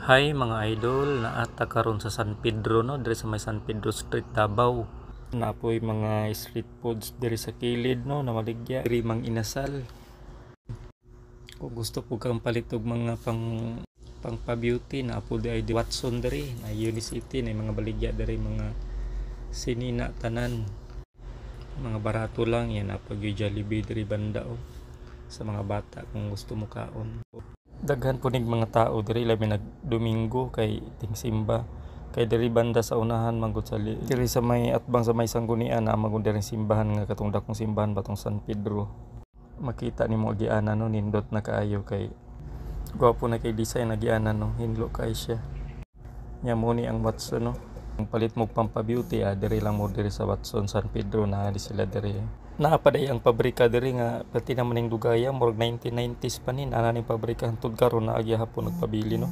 Hi mga idol, naata karon sa San Pedro no, diri sa may San Pedro Street Davao. Napoy mga street foods diri sa kilid no, na maligya diri mang inasal. Kung gusto po kang palitog mga pang pa-beauty na po di ay Watson diri, na Unicity na mga baligya diri mga sinina tanan. Mga barato lang yan, napag Jollibee diri banda o sa mga bata kung gusto mo kaon. Daghan po ning mga tao diri labi nagdomingo kay tingsimba kay diri banda sa unahan manggod sa diri sa may atbang sa may sanggunian na magud diri simbahan nga katong dakong simbahan batong San Pedro. Makita nimo agianan no, nindot na kaayo kay gwapo na kay design agianan no, hinlo kay siya. Nya mo ni ang Watson no. Kung palit mo pampabeauty diri lang mo diri sa Watson San Pedro na di sila diri. Naapaday ang pabrika diri nga pati naman ning dugaya murag 1990s pa nin ana ning pabrika hangtod karon na agya hapon nagpabili no.